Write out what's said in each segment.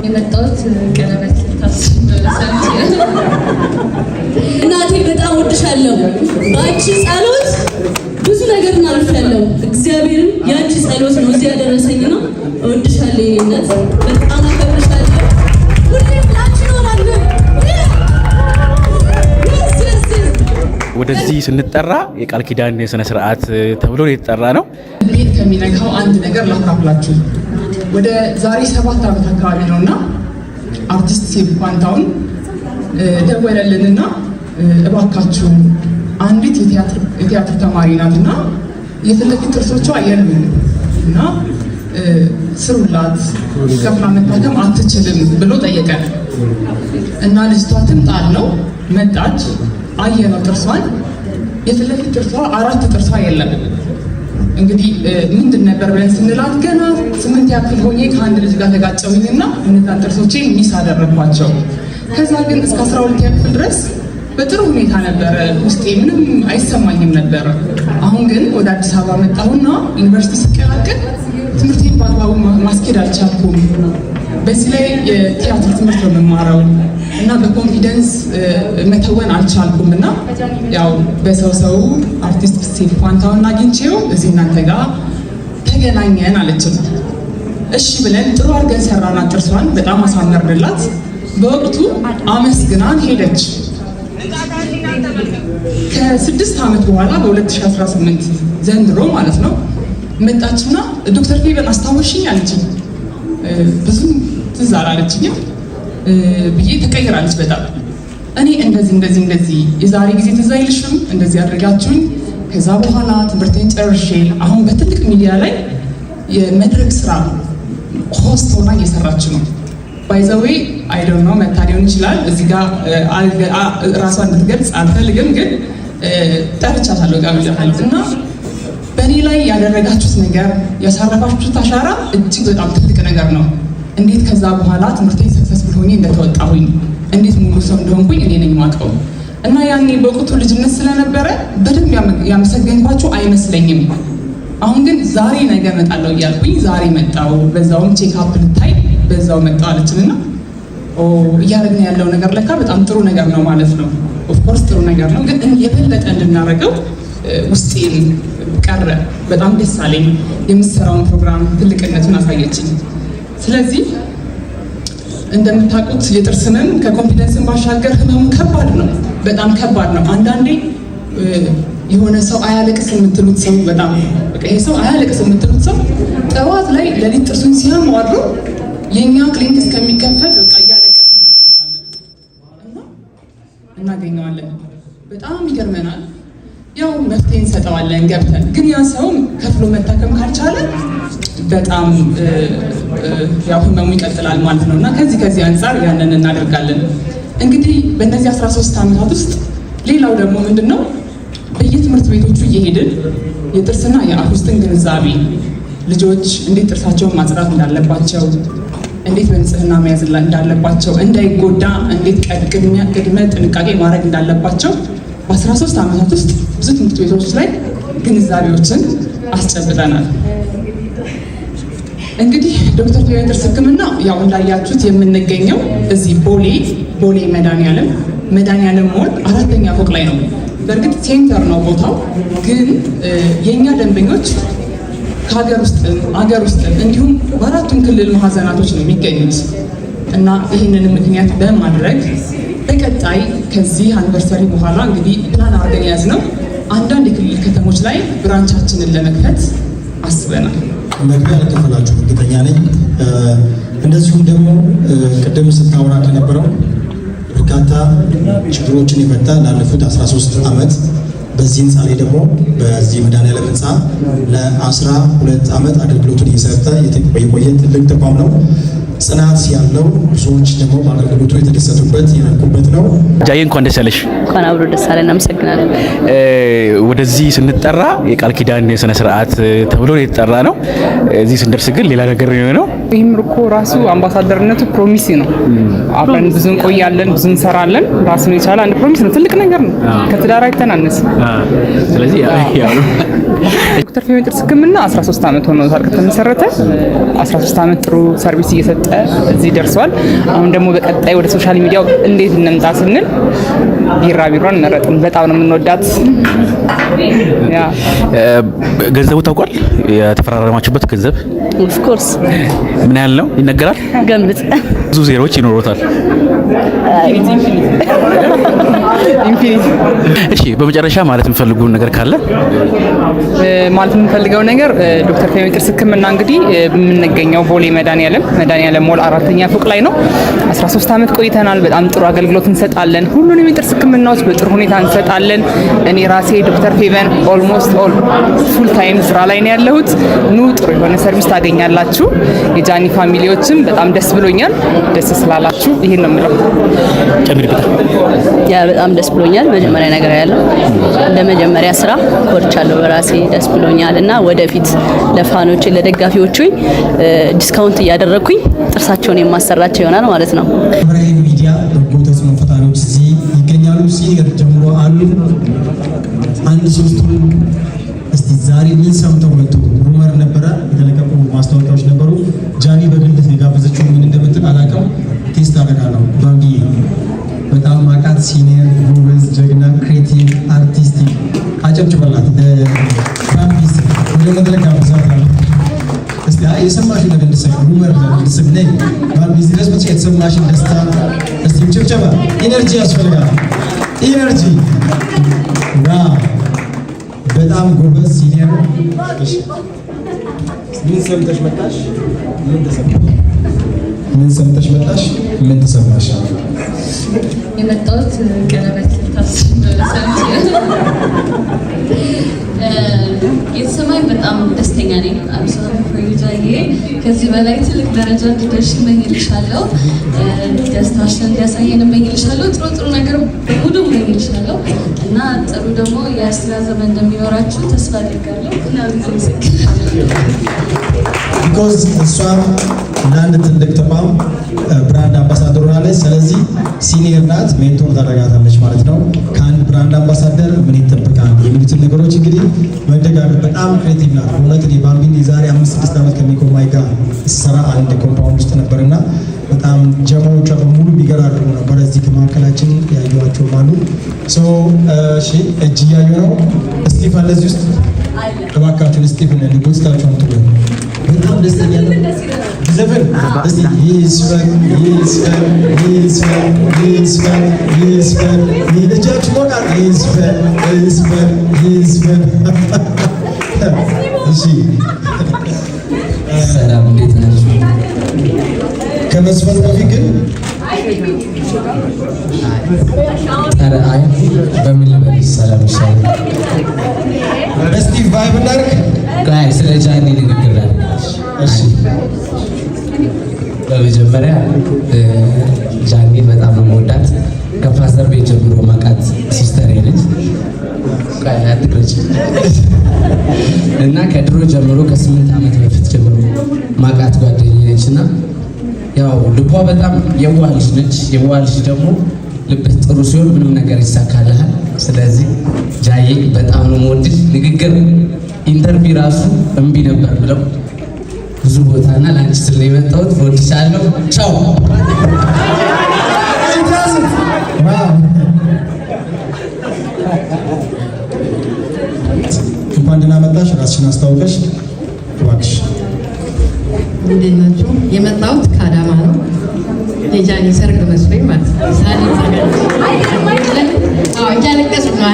የመጣሁት ቀለበት እናቴ በጣም ወድሻለሁ። በአንቺ ጸሎት ብዙ ነገር እናልፋለሁ። እግዚአብሔርም የአንቺ ጸሎት ነው እዚህ ያደረሰኝና እወድሻለሁ። የኔነት በጣም አከብርሻለሁ። ሁሌም ላንቺ እኖራለሁ። ወደዚህ ስንጠራ የቃል ኪዳን የሥነ ሥርዓት ተብሎ የተጠራ ነው። ቤት ከሚነካው አንድ ነገር ላካፍላችሁ። ወደ ዛሬ 7 ዓመት አካባቢ ነውና አርቲስት ሴፍ ፋንታውን ደወለልንና እባካችሁ አንዲት የቲያትር ተማሪ ናትና የፊት ለፊት ጥርሶቿ የሉም እና ስሩላት ከፍላ መታከም አትችልም ብሎ ጠየቀን እና ልጅቷ ትምጣል ነው መጣች። አየነው ጥርሷን። የፊት ለፊት ጥርሷ 4 ጥርሷ የለም። እንግዲህ ምንድን ነበር ብለን ስንላት ገና 8 ያክል ሆኜ ከአንድ ልጅ ጋር ተጋጨሁኝና እነዛን ጥርሶቼ ሚስ አደረግኳቸው። ከዛ ግን እስከ 12 ያክል ድረስ በጥሩ ሁኔታ ነበረ፣ ውስጤ ምንም አይሰማኝም ነበር። አሁን ግን ወደ አዲስ አበባ መጣሁና ዩኒቨርሲቲ ስቀላቀል ትምህርቴን በአግባቡ ማስኬድ አልቻልኩም። በዚህ ላይ የቲያትር ትምህርት ነው የምማረው እና በኮንፊደንስ መተወን አልቻልኩም እና ያው በሰው አርቲስት ሴፍ ፋንታውን አግኝቼው እዚህ እናንተ ጋር ተገናኘን አለችን። እሺ ብለን ጥሩ አድርገን ሰራናት። ጥርሷን በጣም አሳመርንላት። በወቅቱ አመስግናን ሄደች። ከ6 ዓመት በኋላ በ2018 ዘንድሮ ማለት ነው መጣችና ዶክተር ፌበን አስታወሽኝ አለችኝ። ብዙም ትዝ አላለችኝም ብዬ ተቀይራለች በጣም። እኔ እንደዚህ የዛሬ ጊዜ ትዝ አይልሽም እንደዚህ አድርጋችሁኝ። ከዛ በኋላ ትምህርቴን ጨርሼ አሁን በትልቅ ሚዲያ ላይ የመድረክ ስራ ሆስት ሆና እየሰራች ነው። ባይዘዌ አይዶንት ኖ መታ ሊሆን ይችላል እዚህ ጋር ራሷን እንድትገልጽ አልፈልግም፣ ግን ጠርቻታለሁ ጋብዣታለሁ እና በእኔ ላይ ያደረጋችሁት ነገር ያሳረፋችሁት አሻራ እጅግ በጣም ትልቅ ነገር ነው። እንዴት ከዛ በኋላ ትምህርቴን ሰክሰስፉል ሆኜ እንደተወጣሁኝ እንዴት ሙሉ ሰው እንደሆንኩኝ እኔ ነኝ የማውቀው እና ያኔ በወቅቱ ልጅነት ስለነበረ በደንብ ያመሰገንኳችሁ አይመስለኝም። አሁን ግን ዛሬ ነገ እመጣለሁ እያልኩኝ ዛሬ መጣሁ። በዛውም ቼክአፕ ልታይ በዛው መጣሁ አለችንና እያደረግን ያለው ነገር ለካ በጣም ጥሩ ነገር ነው ማለት ነው። ኦፍኮርስ ጥሩ ነገር ነው፣ ግን የበለጠ እንድናደርገው ውስጤን ቀረ። በጣም ደስ አለኝ። የምትሰራውን ፕሮግራም ትልቅነቱን አሳየችኝ። ስለዚህ እንደምታውቁት የጥርስ ህመም ከኮንፊደንስን ባሻገር ህመሙ ከባድ ነው፣ በጣም ከባድ ነው። አንዳንዴ የሆነ ሰው አያለቅስ የምትሉት ሰው በጣም በቃ ይሄ ሰው አያለቅስ የምትሉት ሰው ጠዋት ላይ ለሊት ጥርሱን ሲያም አድሮ የኛ ክሊኒክ እስከሚከፈል በቃ እያለቀሰ እናገኘዋለን። በጣም ይገርመናል። ያው መፍትሄ እንሰጠዋለን ገብተን፣ ግን ያ ሰው ከፍሎ መታከም ካልቻለ በጣም ያው ህመሙ ይቀጥላል ማለት ነው እና ከዚህ አንጻር ያንን እናደርጋለን። እንግዲህ በእነዚህ 13 ዓመታት ውስጥ ሌላው ደግሞ ምንድነው በየትምህርት ቤቶቹ እየሄድን የጥርስና የአፍ ውስጥን ግንዛቤ ልጆች እንዴት ጥርሳቸውን ማጽዳት እንዳለባቸው፣ እንዴት በንጽህና መያዝ እንዳለባቸው፣ እንዳይጎዳ እንዴት ቅድመ ጥንቃቄ ማድረግ እንዳለባቸው በ13 ዓመታት ውስጥ ብዙ ትምህርት ቤቶች ላይ ግንዛቤዎችን አስጨብጠናል። እንግዲህ ዶክተር ፌበን ጥርስ ህክምና ያው እንዳያችሁት የምንገኘው እዚህ ቦሌ መድኃኒዓለም ሞል 4ኛ ፎቅ ላይ ነው። በእርግጥ ሴንተር ነው ቦታው፣ ግን የእኛ ደንበኞች ከሀገር ውስጥ እንዲሁም በአራቱም ክልል ማዕዘናቶች ነው የሚገኙት እና ይህንን ምክንያት በማድረግ በቀጣይ ከዚህ አኒቨርሰሪ በኋላ እንግዲህ ፕላን አድርገን ያዝነው አንዳንድ የክልል ከተሞች ላይ ብራንቻችንን ለመክፈት አስበናል። መግቢያ ለከፈላችሁ እርግጠኛ ነኝ። እንደዚሁም ደግሞ ቅድም ስታወራ ከነበረው በርካታ ችግሮችን የፈታ ላለፉት 13 ዓመት በዚህ ህንፃ ላይ ደግሞ በዚህ መድኃኒዓለም ህንፃ ለ12 ዓመት አገልግሎቱን እየሰጠ የቆየ ትልቅ ተቋም ነው። ጽናት ያለው ብዙዎች ደግሞ በአገልግሎቱ የተደሰቱበት የነቁበት ነው። ጃዬ እንኳን ደስ ያለሽ። እንኳን አብሮ ደስ አለን። እናመሰግናለን። ወደዚህ ስንጠራ የቃል ኪዳን የሥነ ሥርዓት ተብሎ የተጠራ ነው። እዚህ ስንደርስ ግን ሌላ ነገር ነው። ይህም እኮ ራሱ አምባሳደርነቱ ፕሮሚስ ነው። አብረን ብዙ እንቆያለን፣ ብዙ እንሰራለን። ራሱን የቻለ አንድ ፕሮሚስ ነው። ትልቅ ነገር ነው። ከትዳር አይተናነስ። ስለዚህ ያው ዶክተር ፌቨን ጥርስ ሕክምና 13 ዓመት ሆኖታል ከተመሰረተ። 13 ዓመት ጥሩ ሰርቪስ እየሰጠ እዚህ ደርሷል። አሁን ደግሞ በቀጣይ ወደ ሶሻል ሚዲያው እንዴት እንምጣ ስንል ቢራቢሮን መረጥን። በጣም ነው የምንወዳት። ያ ገንዘቡ ታውቋል? የተፈራረማችሁበት ገንዘብ ኦፍ ኮርስ ምን ያህል ነው ይነገራል? ገምት። ብዙ ዜሮዎች ይኖሩታል። ኢንፊኒቲ። እሺ በመጨረሻ ማለት የምፈልጉ ነገር ካለ? ማለት የምፈልገው ነገር ዶክተር ፌቨን ጥርስ ሕክምና እንግዲህ የምንገኘው ቦሌ መድኃኒዓለም ሞል 4ኛ ፎቅ ላይ ነው። 13 ዓመት ቆይተናል። በጣም ጥሩ አገልግሎት እንሰጣለን። ሁሉንም የጥርስ ሕክምናዎች በጥሩ ሁኔታ እንሰጣለን። እኔ ራሴ ዶክተር ፌቨን ኦልሞስት ኦል ፉል ታይም ስራ ላይ ነው ያለሁት። ኑ ጥሩ የሆነ ሰርቪስ ታገኛላችሁ። የጃኒ ፋሚሊዎችም በጣም ደስ ብሎኛል። ደስ ስላላችሁ ይሄን ነው የምለው። ጨምሪበታ። ያ በጣም ደስ ብሎኛል። መጀመሪያ ነገር ያለው እንደ መጀመሪያ ስራ ኮርቻለሁ በራሴ ደስ ብሎኛል እና ወደፊት ለፋኖቼ ለደጋፊዎቹ ዲስካውንት እያደረኩኝ ጥርሳቸውን የማሰራቸው ይሆናል ማለት ነው። ማህበራዊ ሚዲያ በጎ ተጽዕኖ ፈጣሪዎች እዚህ ይገኛሉ። ሲገር ጀምሮ አሉ። አንድ ሶስቱን እስቲ ዛሬ ምን ሰምተው መጡ? ሩመር ነበረ፣ የተለቀቁ ማስታወቂያዎች ነበሩ። ጃኒ በግል የጋበዘችው ምን እንደምትል አላውቅም። ቴስት አደርጋለሁ። ባንዲ በጣም ማቃት ሲኒየር ጎበዝ ጀግና ክሬቲቭ አርቲስቲክ አጨብጭበላት። ባንዲስ ወደ መድረክ ጋብዛታለሁ። እስቲ የሰማሽን ነገር እንድትሰሚ ሩመር እንድትሰሚ ነይ። ባንዲስ ድረስ መጥቼ የተሰማሽን ደስታ እስቲ ጭብጨባ። ኢነርጂ ያስፈልጋል። ኢነርጂ በጣም ጎበዝ ሲኒየር። ምን ሰምተሽ መጣሽ? ምን ተሰማሽ? ምን ሰምተሽ መጣሽ? ምን ተሰማሽ? የመጣሁት ቀለበት ልታስብ የተሰማኝ በጣም ደስተኛ ነኝ። አብሶሉት ፍሪጃዬ ከዚህ በላይ ትልቅ ደረጃ እንድትደርሺ እመኝልሻለሁ። ደስታሽን እንዲያሳየን እመኝልሻለሁ። ጥሩ ነገር በሙሉ እመኝልሻለሁ እና ጥሩ ደግሞ የስራ ዘመን እንደሚኖራችሁ ተስፋ አድርጋለሁ እና ቢኮዝ እሷም ለአንድ ትልቅ ተቋም ብራንድ አምባሳደር ሆናለች። ስለዚህ ሲኒየር ናት፣ ሜንቶር ታደርጋታለች ማለት ነው። ከአንድ ብራንድ አምባሳደር ምን ይጠበቃል የሚሉትን ነገሮች እንግዲህ መደጋገር። በጣም ክሬቲቭ ናት በእውነት። እኔ ባምቢን የዛሬ 5-6 ዓመት ከሚኮማይ ጋር ስሰራ አንድ ኮምፓውንድ ውስጥ ነበርና በጣም ጀማዎቿ በሙሉ የሚገራርሙ ነበር። እዚህ ከመካከላችን ያዩዋቸው አሉ። እሺ እጅ እያዩ ነው። ስቲፋን ለዚህ ውስጥ እባካችሁን ስቲፍን ልጎስታችሁን ትሉ በጣም ደስተኛ ነው። ዘፈን እስቲ ይስፈን ይስፈን ይስፈን ይስፈን ይስፈን ይልጃችሁ ሞቃት ይስፈን ይስፈን ይስፈን። እሺ ሰላም፣ እንዴት ናችሁ? ከመስፈን በፊት ግን አይ በምን ልበልሽ? ሰላም ይሻላል። እስቲ ቫይብ እናድርግ። ጋይ ስለ ጃኒ ንግግር ላድርግልሽ። እሺ በመጀመሪያ ጃኒ በጣም ነው የምወዳት። ከፋዘር ቤት ጀምሮ ማቃት ሲስተር ልጅ አትቅረጭ እና ከድሮ ጀምሮ ከ8 ዓመት በፊት ጀምሮ ማቃት ጓደኛዬ ነች እና ያው ልቧ በጣም የዋህ ልጅ ነች። የዋህ ልጅ ደግሞ ልብህ ጥሩ ሲሆን ምንም ነገር ይሳካልሃል። ስለዚህ ጃዬ በጣም ነው የምወድሽ። ንግግር ኢንተርቪው ራሱ እምቢ ነበር ብለው ብዙ ቦታና ለአንቺ ስለ የመጣሁት እወድሻለሁ። ቻው። እንኳን ደህና መጣሽ። ራስሽን አስታውቀሽ እባክሽ። እንዴት ናችሁ? የመጣሁት ከአዳማ ነው። የጃኒ ሰርግ መስሎኝ ማለት ነው። እያለቀስኩ ነው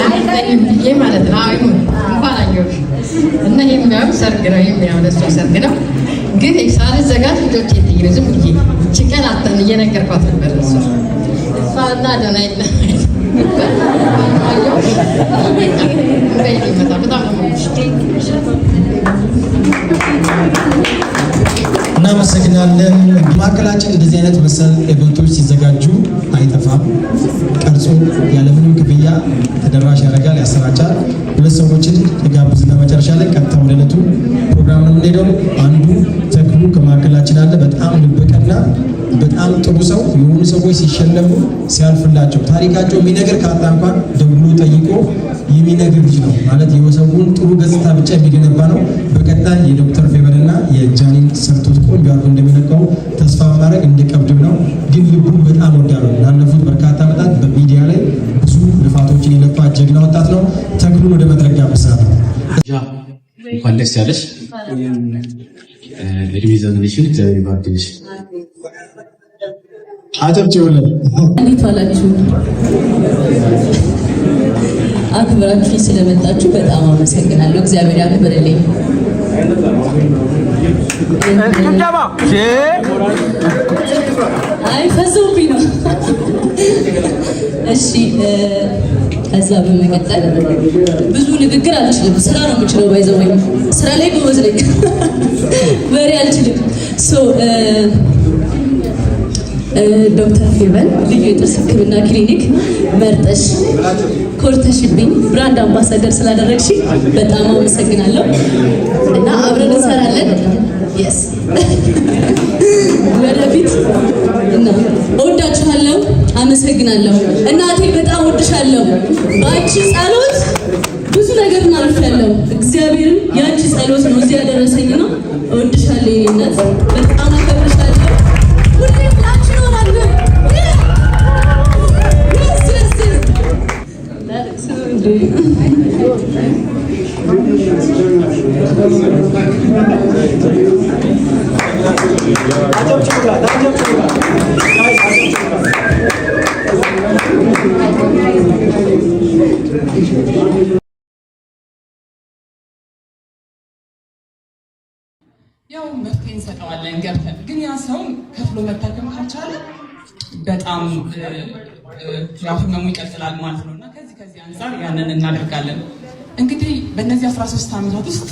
ይሄ ማለት ነው። እንኳን አየሁሽ እና ይሄም ያው ሰርግ ነው። ይሄም ያው ለእሷ ሰርግ ነው። ግን ሳልዘጋጅ ልጆቼ ትይዩ ዝም ብዬ ችቀን አተን እየነገርኳት ነበር። እሷ እና ደህና የለ እና እናመሰግናለን። ማዕከላችን እንደዚህ አይነት መሰል ኢቨንቶች ሲዘጋጁ አይጠፋም። ቀርጾ ያለምንም ክፍያ ተደራሽ ያደርጋል፣ ያሰራጫል። ሁለት ሰዎችን ጋብዝና መጨረሻ ላይ ቀጥታ ወደ ዕለቱ ፕሮግራም ነው የምንሄደው። አንዱ ተክሉ ከማዕከላችን አለ። በጣም ልበቀና በጣም ጥሩ ሰው። የሆኑ ሰዎች ሲሸለሙ ሲያልፍላቸው ታሪካቸው የሚነግር ካጣ እንኳን ደውሎ ጠይቆ የሚነግር ልጅ ነው ማለት የሰውን ጥሩ ገጽታ ብቻ የሚገነባ ነው። በቀጣይ የዶክተር ፌቨንና የጃኒን ሰርቶት ቆንጆ አድርጎ እንደሚለቀው ተስፋ ማድረግ እንደቀብድም ነው። ግን ልቡን በጣም ወዳለው ላለፉት በርካታ ዓመታት በሚዲያ ላይ ብዙ ልፋቶችን የለፋ ጀግና ወጣት ነው። ተክሉን ወደ መድረክ ጋብዛለሁ። እንኳን ደስ ያለሽ። እድሜ ዘመንሽን እግዚአብሔር ይባርክልሽ። አጨብጭቡልን። እንዴት ዋላችሁ? አክብራችሁ ስለመጣችሁ በጣም አመሰግናለሁ። እግዚአብሔር ያክብርልኝ። አይ ፈዘውብኝ ነው። እሺ ከዛ በመቀጠል ብዙ ንግግር አልችልም፣ ስራ ነው የምችለው። ባይዘው ወይ ስራ ላይ ጎበዝ ነኝ፣ ወሬ አልችልም። ዶክተር ፌቨን ልዩ የጥርስ ሕክምና ክሊኒክ መርጠሽ ኮርተሽብኝ ብራንድ አምባሳደር ስላደረግሽ በጣም አመሰግናለሁ እና አብረን እንሰራለን። የስ ወደፊት እና እወዳችኋለሁ። አመሰግናለሁ። እናቴ በጣም እወድሻለሁ። ባንቺ ጸሎት ብዙ ነገር እናልፋለሁ። እግዚአብሔርን ያንቺ ጸሎት ነው እዚህ ያደረሰኝና እወድሻለሁ። የኔ እናት በጣም አከብርሻለሁ። ሁሌም ላንቺ እኖራለሁ። ያው መፍትሄ እንሰጠዋለን ገብተን፣ ግን ያ ሰው ከፍሎ መታከም ካልቻለ በጣም ያው ህመሙ ይቀጥላል ማለት ነው እና ከዚህ አንፃር ያንን እናደርጋለን። እንግዲህ በእነዚህ 13 ዓመታት ውስጥ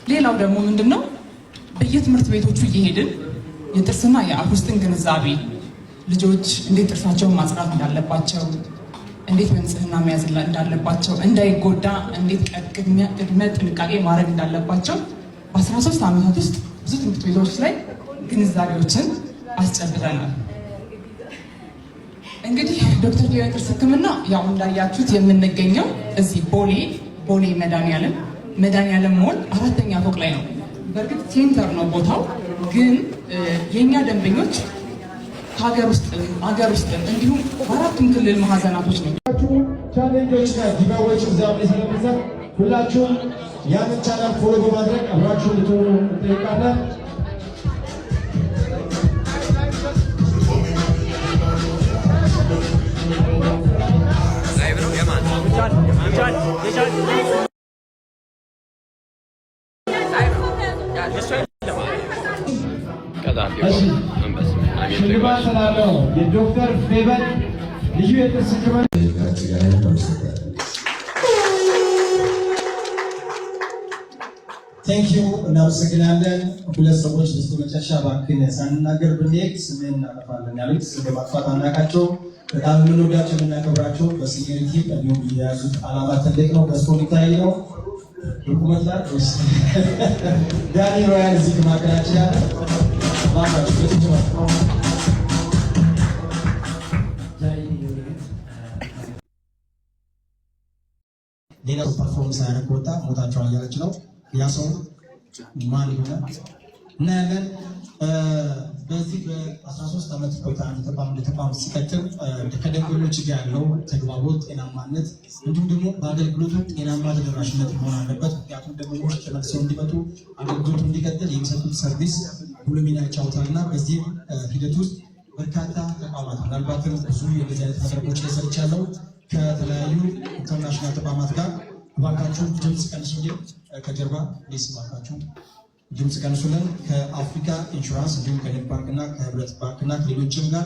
ሌላው ደግሞ ምንድነው በየትምህርት ቤቶቹ እየሄድን የጥርስና የአፍ ውስጥን ግንዛቤ ልጆች እንዴት ጥርሳቸውን ማጽዳት እንዳለባቸው፣ እንዴት በንጽህና መያዝ እንዳለባቸው፣ እንዳይጎዳ እንዴት ቅድመ ጥንቃቄ ማድረግ እንዳለባቸው በ13 ዓመታት ውስጥ ብዙ ትምህርት ቤቶች ላይ ግንዛቤዎችን አስጨብጠናል። እንግዲህ ዶክተር ፌቨን የጥርስ ሕክምና ያው እንዳያችሁት የምንገኘው እዚህ ቦሌ መድኃኒዓለም ሞል 4ኛ ፎቅ ላይ ነው። በእርግጥ ሴንተር ነው ቦታው፣ ግን የኛ ደንበኞች ከሀገር ውስጥ እንዲሁም በአራቱም ክልል ማዕዘናቶች ነው። ቻሌንጆች እና ጊቫዌዎች እዛም ላይ ስለሚሰጥ ሁላችሁም ያንን ቻናል ፎሎ በማድረግ አብራችሁ ልትሆኑ እንጠይቃለን። ሽልማት ስላለው የዶክተር ፌቨን ልዩ የጥርስ ሕክምና ቴንኪዩ እናመሰግናለን። ሁለት ሰዎች በስተመጨረሻ እባክህን ሳንናገር ብንሄድ ስምህን እናጠፋለን ያሉት ስም በማጥፋት አናውቃቸው። በጣም የምንወዳቸው የምናከብራቸው በሲኒዮሪቲ እንዲሁም የያዙት ዓላማ ትልቅ ነው። በስቶ ሊታይ ነው ዶኩመንት ላይ ዳኒ ሮያን እዚህ ከማዕከላችን ያለ ባካችሁ በትጅማት ሌላው ፐርፎርመንስ ያደረግ ወጣ ሞታቸውን እያለች ነው። ያ ሰው ማን ይሆናል እናያለን። በዚህ በ13 ዓመት ቆይታ አንድ ተቋም ሲቀጥል ከደንበኞች ጋር ያለው ተግባቦት፣ ጤናማነት እንዲሁም ደግሞ በአገልግሎቱ ጤናማ ተደራሽነት መሆን አለበት። ምክንያቱም ደንበኞች ተመልሰው እንዲመጡ አገልግሎቱ እንዲቀጥል የሚሰጡት ሰርቪስ ጉልህ ሚና ይጫወታል እና በዚህ ሂደት ውስጥ በርካታ ተቋማት ምናልባትም ብዙ የዚህ አይነት መድረኮች ላይ ሰርቻለሁ ከተለያዩ ኢንተርናሽናል ተቋማት ጋር እባካችሁ ድምፅ ቀንሱልን። ከጀርባ ሌስ እባካችሁ ድምፅ ቀንሱልን። ከአፍሪካ ኢንሹራንስ እንዲሁም ከንግድ ባንክና ከህብረት ባንክና ከሌሎችም ጋር